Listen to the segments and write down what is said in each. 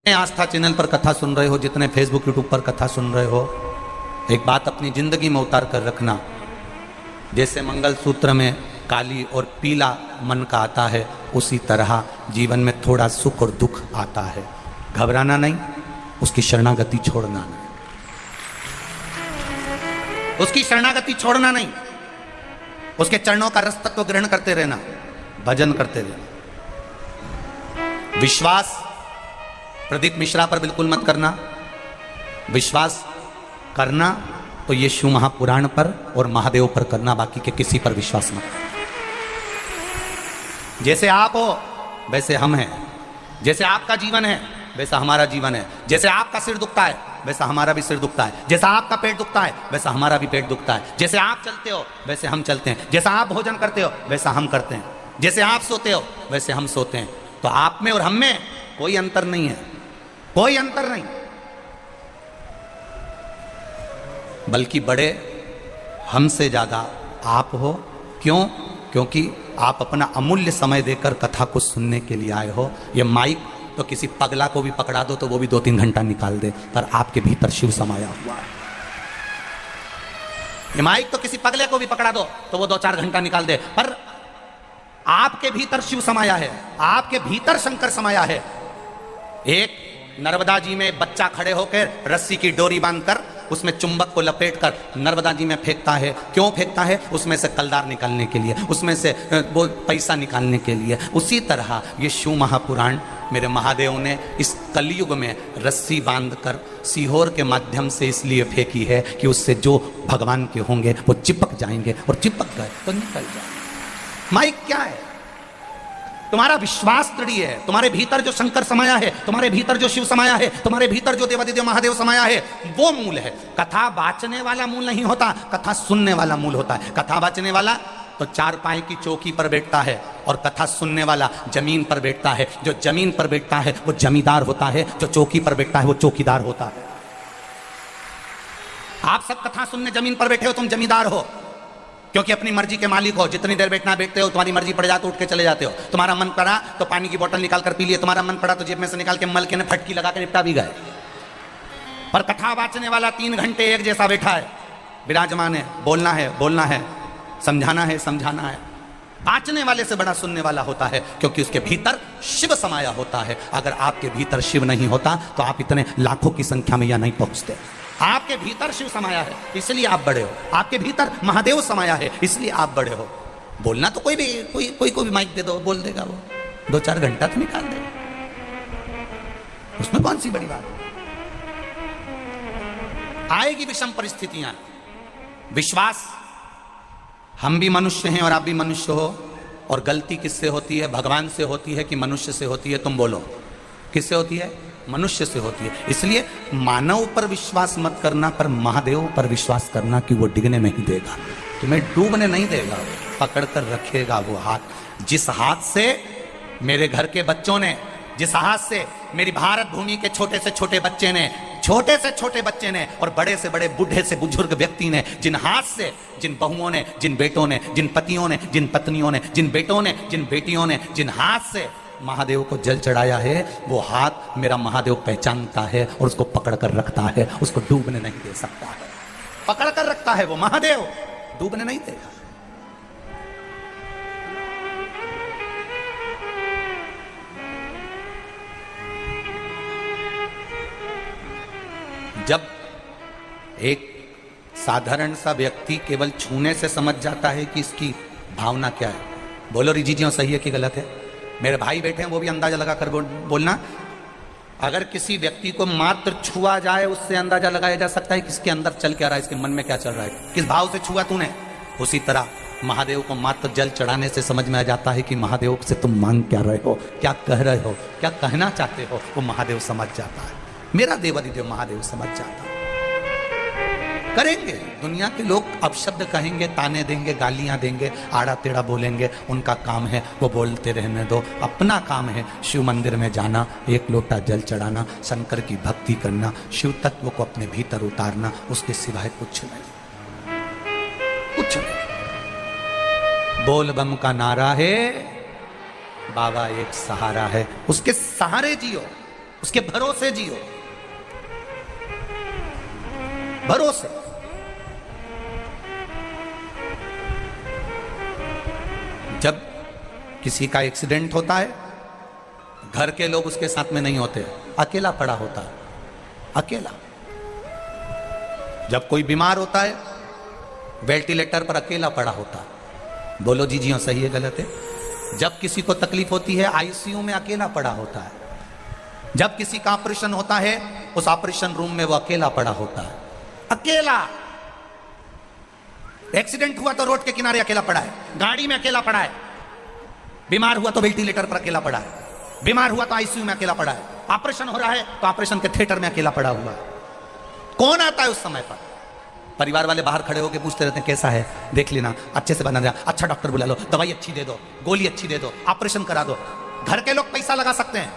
आस्था channel पर कथा सुन रहे हो, जितने फेसबुक यूट्यूब पर कथा सुन रहे हो, एक बात अपनी जिंदगी में उतार कर रखना। जैसे मंगलसूत्र में काली और पीला मन का आता है, उसी तरह जीवन में थोड़ा सुख और दुख आता है। घबराना नहीं, उसकी शरणागति छोड़ना नहीं, उसकी शरणागति छोड़ना नहीं, उसके चरणों का रस तत्व ग्रहण करते रहना, भजन करते रहना। विश्वास प्रदीप मिश्रा पर बिल्कुल मत करना। विश्वास करना तो ये शिव महापुराण पर और महादेव पर करना, बाकी के किसी पर विश्वास मत। जैसे आप हो वैसे हम हैं, जैसे आपका जीवन है वैसा हमारा जीवन है, जैसे आपका सिर दुखता है वैसा हमारा भी सिर दुखता है, जैसा आपका पेट दुखता है वैसा हमारा भी पेट दुखता है, जैसे आप चलते हो वैसे हम चलते हैं, जैसा आप भोजन करते हो वैसा हम करते हैं, जैसे आप सोते हो वैसे हम सोते हैं। तो आप में और हम में कोई अंतर नहीं है, कोई अंतर नहीं, बल्कि बड़े हमसे ज्यादा आप हो। क्यों? क्योंकि आप अपना अमूल्य समय देकर कथा को सुनने के लिए आए हो। ये माइक तो किसी पगला को भी पकड़ा दो तो वो भी 2-3 घंटा निकाल दे, पर आपके भीतर शिव समाया हुआ है। ये माइक तो किसी पगले को भी पकड़ा दो तो वो 2-4 घंटा निकाल दे, पर आपके भीतर शिव समाया है, आपके भीतर शंकर समाया है। एक नर्मदा जी में बच्चा खड़े होकर रस्सी की डोरी बांधकर उसमें चुंबक को लपेटकर नर्मदा जी में फेंकता है। क्यों फेंकता है? उसमें से कलदार निकालने के लिए, उसमें से वो पैसा निकालने के लिए। उसी तरह ये शिव महापुराण मेरे महादेव ने इस कलयुग में रस्सी बांधकर सीहोर के माध्यम से इसलिए फेंकी है कि उससे जो भगवान के होंगे वो चिपक जाएंगे, और चिपक गए तो निकल जाएंगे। माइक क्या है? तुम्हारा विश्वास दृढ़ है, तुम्हारे भीतर जो शंकर समाया है, तुम्हारे भीतर जो शिव समाया है, तुम्हारे भीतर जो देवादिदेव महादेव समाया है, वो मूल है। कथा बाचने वाला मूल नहीं होता, कथा सुनने वाला मूल होता है। कथा बाचने वाला तो 4 पाए की चौकी पर बैठता है, और कथा सुनने वाला जमीन पर बैठता है। जो जमीन पर बैठता है वो जमींदार होता है, जो चौकी पर बैठता है वो चौकीदार होता है। आप सब कथा सुनने जमीन पर बैठे हो, तुम जमींदार हो, क्योंकि अपनी मर्जी के मालिक हो। जितनी देर बैठना बैठते हो, तुम्हारी मर्जी पड़ जाती, उठ के चले जाते हो। तुम्हारा मन पड़ा तो पानी की बोतल निकाल कर पी लिए, तुम्हारा मन पड़ा तो जेब में से निकाल के मल के फटकी लगा के निपटा भी गए। पर कथा बाचने वाला 3 घंटे एक जैसा बैठा है, विराजमान है, बोलना है बोलना है, समझाना है समझाना है। बाचने वाले से बड़ा सुनने वाला होता है, क्योंकि उसके भीतर शिव समाया होता है। अगर आपके भीतर शिव नहीं होता तो आप इतने लाखों की संख्या में यहां नहीं पहुंचते। आपके भीतर शिव समाया है, इसलिए आप बड़े हो। आपके भीतर महादेव समाया है, इसलिए आप बड़े हो। बोलना तो कोई भी माइक दे दो, बोल देगा, वो 2-4 घंटा तो निकाल देगा, उसमें कौन सी बड़ी बात। आएगी विषम परिस्थितियां, विश्वास। हम भी मनुष्य हैं और आप भी मनुष्य हो, और गलती किससे होती है? भगवान से होती है कि मनुष्य से होती है? तुम बोलो, किससे होती है? मनुष्य से होती है। इसलिए मानव पर विश्वास मत करना, पर महादेव पर विश्वास करना कि वो डिगने नहीं देगा, तुम्हें डूबने नहीं देगा, पकड़ कर रखेगा वो हाथ। जिस हाथ से मेरे घर के बच्चों ने, जिस हाथ से मेरी भारत भूमि के छोटे से छोटे बच्चे ने, छोटे से छोटे बच्चे ने, और बड़े से बड़े बूढ़े से बुजुर्ग व्यक्ति ने, जिन हाथ से, जिन बहुओं ने, जिन बेटों ने, जिन पतियों ने, जिन पत्नियों ने, जिन बेटों ने, जिन बेटियों ने, जिन हाथ से महादेव को जल चढ़ाया है, वो हाथ मेरा महादेव पहचानता है और उसको पकड़ कर रखता है, उसको डूबने नहीं दे सकता है। पकड़ कर रखता है वो महादेव, डूबने नहीं देगा। जब एक साधारण सा व्यक्ति केवल छूने से समझ जाता है कि इसकी भावना क्या है, बोलो रिजीजियों सही है कि गलत है? मेरे भाई बैठे हैं, वो भी अंदाजा लगा कर बोलना। अगर किसी व्यक्ति को मात्र छुआ जाए, उससे अंदाजा लगाया जा सकता है कि इसके अंदर चल क्या रहा है, इसके मन में क्या चल रहा है, किस भाव से छुआ तूने। उसी तरह महादेव को मात्र जल चढ़ाने से समझ में आ जाता है कि महादेव से तुम मांग क्या रहे हो, क्या कह रहे हो, क्या कहना चाहते हो, वो महादेव समझ जाता है। मेरा देवादिदेव महादेव समझ जाता है। करेंगे, दुनिया के लोग अपशब्द कहेंगे, ताने देंगे, गालियां देंगे, आड़ा टेढ़ा बोलेंगे, उनका काम है, वो बोलते रहने दो। अपना काम है शिव मंदिर में जाना, 1 लोटा जल चढ़ाना, शंकर की भक्ति करना, शिव तत्व को अपने भीतर उतारना, उसके सिवाय कुछ नहीं, कुछ नहीं। बोल बम का नारा है, बाबा एक सहारा है, उसके सहारे जियो, उसके भरोसे जियो, भरोसे। जब किसी का एक्सीडेंट होता है, घर के लोग उसके साथ में नहीं होते, अकेला पड़ा होता है, अकेला। जब कोई बीमार होता है, वेंटिलेटर पर अकेला पड़ा होता है। बोलो जी, जी हाँ, सही है गलत है? जब किसी को तकलीफ होती है, आईसीयू में अकेला पड़ा होता है। जब किसी का ऑपरेशन होता है, उस ऑपरेशन रूम में वो अकेला पड़ा होता है, अकेला। एक्सीडेंट हुआ तो रोड के किनारे अकेला पड़ा है, गाड़ी में अकेला पड़ा है, बीमार हुआ तो वेंटिलेटर पर अकेला पड़ा है, बीमार हुआ तो आईसीयू में अकेला पड़ा है, ऑपरेशन हो रहा है तो ऑपरेशन के थिएटर में अकेला पड़ा हुआ है। कौन आता है उस समय पर? परिवार वाले बाहर खड़े होकर पूछते रहते हैं, कैसा है, देख लेना, अच्छे से बना देना, अच्छा डॉक्टर बुला लो, दवाई अच्छी दे दो, गोली अच्छी दे दो, ऑपरेशन करा दो। घर के लोग पैसा लगा सकते हैं,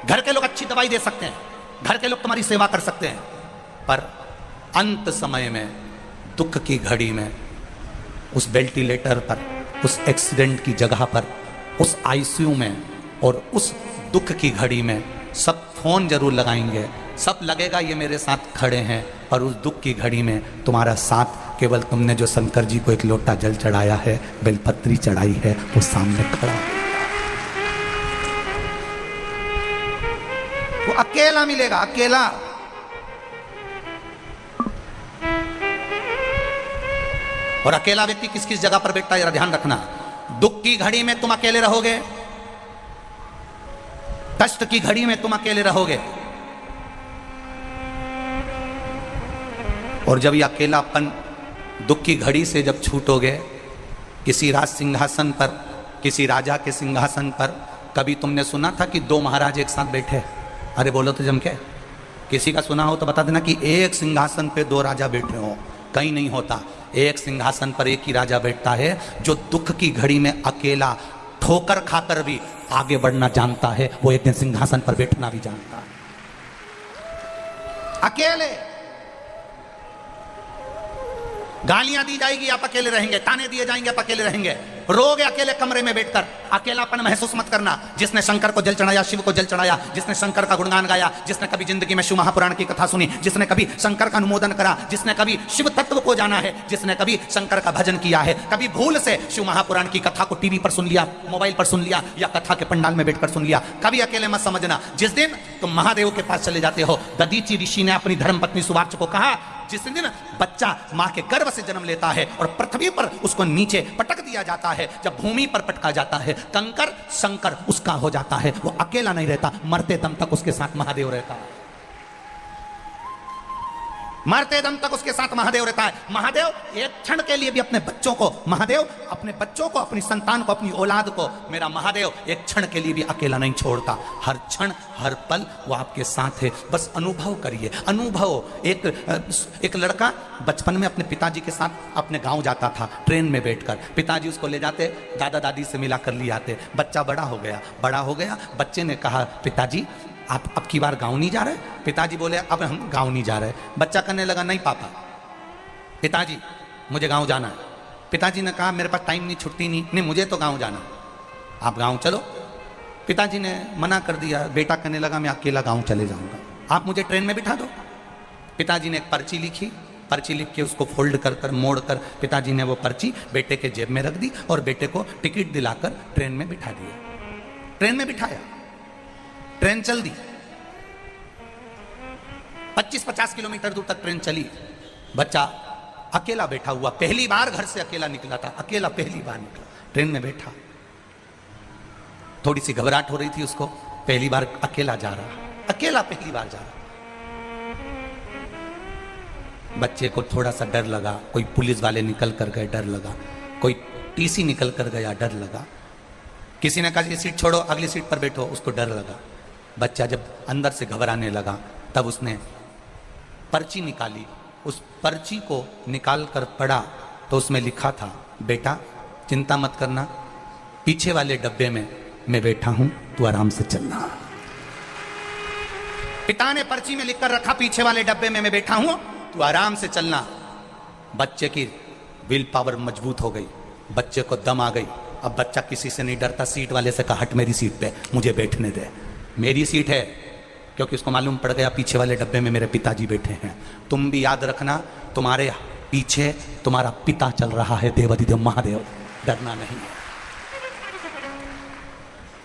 घर के लोग अच्छी दवाई दे सकते हैं, घर के लोग तुम्हारी सेवा कर सकते हैं, पर अंत समय में, दुख की घड़ी में, उस वेंटिलेटर पर, उस एक्सीडेंट की जगह पर, उस आईसीयू में और उस दुख की घड़ी में सब फोन जरूर लगाएंगे, सब लगेगा ये मेरे साथ खड़े हैं, पर उस दुख की घड़ी में तुम्हारा साथ केवल तुमने जो शंकर जी को एक लोटा जल चढ़ाया है, बेलपत्री चढ़ाई है, वो सामने खड़ा है। वो अकेला मिलेगा, अकेला। और अकेला व्यक्ति किस किस जगह पर बैठता है, जरा ध्यान रखना। दुख की घड़ी में तुम अकेले रहोगे, कष्ट की घड़ी में तुम अकेले रहोगे, और जब ये अकेलापन दुख की घड़ी से जब छूटोगे, किसी राज सिंहासन पर, किसी राजा के सिंहासन पर, कभी तुमने सुना था कि दो महाराज एक साथ बैठे? अरे बोलो तो जम के, किसी का सुना हो तो बता देना कि एक सिंहासन पे दो राजा बैठे हो। कहीं नहीं होता, एक सिंहासन पर एक ही राजा बैठता है, जो दुख की घड़ी में अकेला ठोकर खाकर भी आगे बढ़ना जानता है, वो एक दिन सिंहासन पर बैठना भी जानता है, अकेले। गालियां दी जाएगी, आप अकेले रहेंगे, ताने दिए जाएंगे, आप अकेले रहेंगे, रोगे अकेले कमरे में बैठकर। अकेलापन महसूस मत करना। जिसने शंकर को जल चढ़ाया, शिव को जल चढ़ाया, जिसने शंकर का गुणगान गाया, जिसने कभी जिंदगी में शिव महापुराण की कथा सुनी, जिसने कभी शंकर का अनुमोदन करा, जिसने कभी शिव तत्व को जाना है, जिसने कभी शंकर का भजन किया है, कभी भूल से शिव महापुराण की कथा को टीवी पर सुन लिया, मोबाइल पर सुन लिया, या कथा के पंडाल में बैठकर सुन लिया, कभी अकेले मत समझना। जिस दिन तुम महादेव के पास चले जाते हो, दधीचि ऋषि ने अपनी धर्मपत्नी सुवार्च को कहा, जिस दिन बच्चा मां के गर्भ से जन्म लेता है और पृथ्वी पर उसको नीचे पटक दिया जाता है, जब भूमि पर पटका जाता है, कंकर शंकर उसका हो जाता है, वो अकेला नहीं रहता, मरते दम तक उसके साथ महादेव रहता है, मरते दम तक उसके साथ महादेव रहता है। महादेव एक क्षण के लिए भी अपने बच्चों को, महादेव अपने बच्चों को, अपनी संतान को, अपनी औलाद को, मेरा महादेव एक क्षण के लिए भी अकेला नहीं छोड़ता। हर क्षण हर पल वो आपके साथ है। बस अनुभव करिए, अनुभव। एक लड़का बचपन में अपने पिताजी के साथ अपने गांव जाता था, ट्रेन में बैठकर। पिताजी उसको ले जाते, दादा दादी से मिला कर ले आते। बच्चा बड़ा हो गया। बच्चे ने कहा, पिताजी आप अब की बार गांव नहीं जा रहे? पिताजी बोले, अब हम गांव नहीं जा रहे। बच्चा करने लगा, नहीं पापा, पिताजी मुझे गांव जाना है। पिताजी ने कहा, मेरे पास टाइम नहीं, छुट्टी नहीं, मुझे तो गांव जाना है, आप गांव चलो। पिताजी ने मना कर दिया। बेटा कहने लगा, मैं अकेला गांव चले जाऊंगा, आप मुझे ट्रेन में बिठा दो। पिताजी ने एक पर्ची लिखी, पर्ची लिख के उसको फोल्ड कर मोड़ कर पिताजी ने वो पर्ची बेटे के जेब में रख दी और बेटे को टिकट दिलाकर ट्रेन में बिठा दिया। ट्रेन में बिठाया, ट्रेन चल दी। 25-50 किलोमीटर दूर तक ट्रेन चली। बच्चा अकेला बैठा हुआ, पहली बार घर से अकेला निकला था, अकेला पहली बार निकला, ट्रेन में बैठा। थोड़ी सी घबराहट हो रही थी उसको, पहली बार अकेला जा रहा, अकेला पहली बार जा रहा। बच्चे को थोड़ा सा डर लगा, कोई पुलिस वाले निकल कर गए, डर लगा, कोई टीसी निकल कर गया, डर लगा। किसी ने कहा, ये सीट छोड़ो, अगली सीट पर बैठो, उसको डर लगा। बच्चा जब अंदर से घबराने लगा, तब उसने पर्ची निकाली। उस पर्ची को निकाल कर पढ़ा तो उसमें लिखा था, बेटा चिंता मत करना, पीछे वाले डब्बे में मैं बैठा हूं, तू आराम से चलना। पिता ने पर्ची में लिखकर रखा, पीछे वाले डब्बे में मैं बैठा हूं, तू आराम से चलना। बच्चे की विल पावर मजबूत हो गई, बच्चे को दम आ गई। अब बच्चा किसी से नहीं डरता। सीट वाले से कहा, हट मेरी सीट पे, मुझे बैठने दे। मेरी सीट है, क्योंकि उसको मालूम पड़ गया पीछे वाले डब्बे में मेरे पिताजी बैठे हैं। तुम भी याद रखना, तुम्हारे पीछे तुम्हारा पिता चल रहा है, देवाधिदेव महादेव, डरना नहीं है।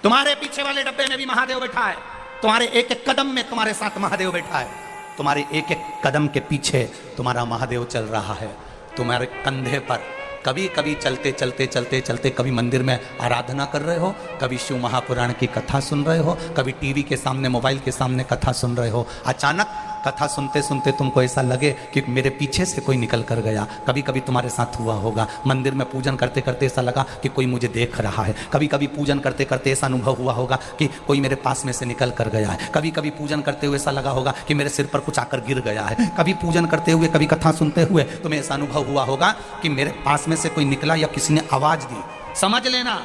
तुम्हारे पीछे वाले डब्बे में भी महादेव बैठा है, तुम्हारे एक एक कदम में तुम्हारे साथ महादेव बैठा है, तुम्हारे एक एक कदम के पीछे तुम्हारा महादेव चल रहा है। तुम्हारे कंधे पर कभी कभी चलते चलते चलते चलते कभी मंदिर में आराधना कर रहे हो, कभी शिव महापुराण की कथा सुन रहे हो, कभी टीवी के सामने मोबाइल के सामने कथा सुन रहे हो। अचानक कथा सुनते सुनते तुमको ऐसा लगे कि मेरे पीछे से कोई निकल कर गया। कभी कभी तुम्हारे साथ हुआ होगा, मंदिर में पूजन करते करते ऐसा लगा कि कोई मुझे देख रहा है। कभी कभी पूजन करते करते ऐसा अनुभव हुआ होगा कि कोई मेरे पास में से निकल कर गया है। कभी कभी पूजन करते हुए ऐसा लगा होगा कि मेरे सिर पर कुछ आकर गिर गया है। कभी पूजन करते हुए, कभी कथा सुनते हुए तुम्हें ऐसा अनुभव हुआ होगा कि मेरे पास में से कोई निकला या किसी ने आवाज दी। समझ लेना,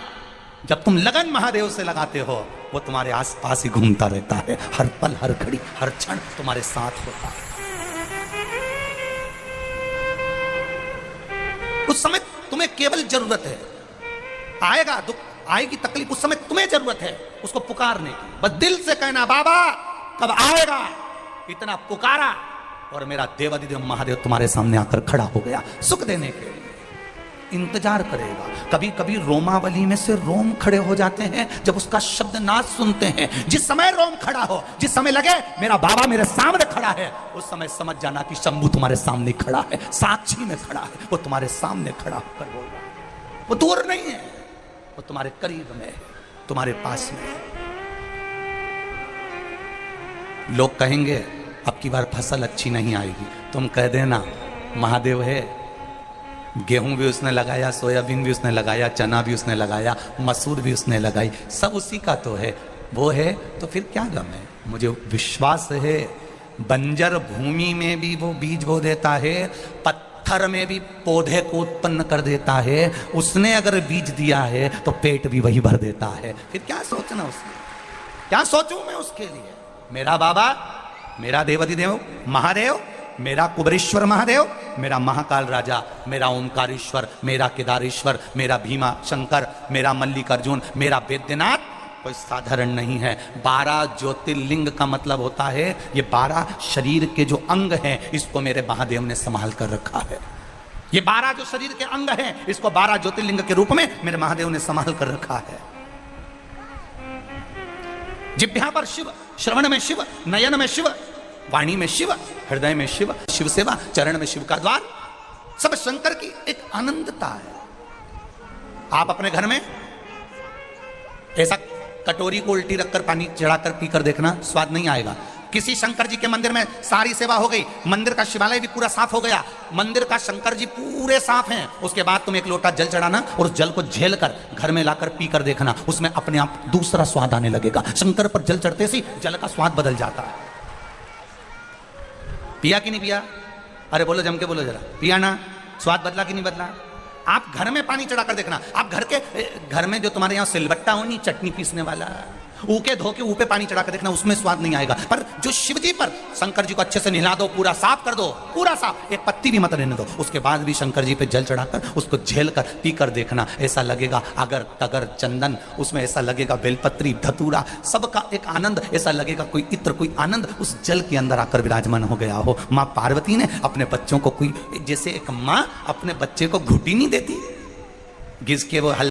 जब तुम लगन महादेव से लगाते हो, वो तुम्हारे आसपास ही घूमता रहता है, हर पल हर घड़ी हर क्षण तुम्हारे साथ होता है। उस समय तुम्हें केवल जरूरत है, आएगा दुख, आएगी तकलीफ, उस समय तुम्हें जरूरत है उसको पुकारने की। बस दिल से कहना, बाबा कब आएगा, इतना पुकारा और मेरा देवाधिदेव महादेव तुम्हारे सामने आकर खड़ा हो गया सुख देने के लिए। इंतजार करेगा। कभी कभी रोमावली में से रोम खड़े हो जाते हैं जब उसका शब्द नाद सुनते हैं। जिस समय रोम खड़ा हो, जिस समय लगे मेरा बाबा मेरे सामने खड़ा है, उस समय समझ जाना कि शंभू तुम्हारे सामने खड़ा है, साक्षी में खड़ा है, वो तुम्हारे सामने खड़ा होकर बोल रहा है। वो दूर नहीं है, वो तुम्हारे करीब में है, तुम्हारे पास में है। लोग कहेंगे अब की बार फसल अच्छी नहीं आएगी, तुम कह देना महादेव है, गेहूं भी उसने लगाया, सोयाबीन भी उसने लगाया, चना भी उसने लगाया, मसूर भी उसने लगाई, सब उसी का तो है। वो है तो फिर क्या गम है। मुझे विश्वास है बंजर भूमि में भी वो बीज बो देता है, पत्थर में भी पौधे को उत्पन्न कर देता है। उसने अगर बीज दिया है तो पेट भी वही भर देता है। फिर क्या सोचना उसके, क्या सोचूं मैं उसके लिए। मेरा बाबा, मेरा देवाधिदेव महादेव, मेरा कुबेरेश्वर महादेव, मेरा महाकाल राजा, मेरा ओंकारेश्वर, मेरा केदारेश्वर, मेरा भीमा शंकर, मेरा मल्लिकार्जुन, मेरा वैद्यनाथ कोई साधारण नहीं है। 12 ज्योतिर्लिंग का मतलब होता है ये 12 शरीर के जो अंग हैं, इसको मेरे महादेव ने संभाल कर रखा है। ये 12 जो शरीर के अंग हैं, इसको 12 ज्योतिर्लिंग के रूप में मेरे महादेव ने संभाल कर रखा है। जिह्वा पर शिव, श्रवण में शिव, नयन में शिव, वाणी में शिव, हृदय में शिव, शिव सेवा, चरण में शिव का द्वार, सब शंकर की एक आनंदता है। आप अपने घर में ऐसा कटोरी को उल्टी रखकर पानी चढ़ाकर पीकर देखना, स्वाद नहीं आएगा। किसी शंकर जी के मंदिर में सारी सेवा हो गई, मंदिर का शिवालय भी पूरा साफ हो गया, मंदिर का शंकर जी पूरे साफ हैं, उसके बाद तुम एक लोटा जल चढ़ाना और उस जल को झेल कर घर में लाकर पीकर देखना, उसमें अपने आप दूसरा स्वाद आने लगेगा। शंकर पर जल चढ़ते से जल का स्वाद बदल जाता है। पिया कि नहीं पिया? अरे बोलो, जम के बोलो जरा, पिया ना? स्वाद बदला कि नहीं बदला? आप घर में पानी चढ़ाकर देखना, आप घर में जो तुम्हारे यहाँ सिलबट्टा हो नहीं, चटनी पीसने वाला, ऊके धो के ऊपे पानी चढ़ाकर देखना, उसमें स्वाद नहीं आएगा। पर जो शिव जी पर, शंकर जी को अच्छे से नहला दो, पूरा साफ कर दो, पूरा साफ, एक पत्ती भी मत रहने दो, उसके बाद भी शंकर जी पे जल चढ़ाकर उसको झेल कर पी कर देखना। ऐसा लगेगा अगर तगर चंदन, उसमें ऐसा लगेगा बेलपत्री, धतूरा, सबका एक आनंद, ऐसा लगेगा कोई इत्र, कोई आनंद उस जल के अंदर आकर विराजमान हो गया हो। माँ पार्वती ने अपने बच्चों को कोई, जैसे एक माँ अपने बच्चे को घुटी नहीं देती, घिस के वो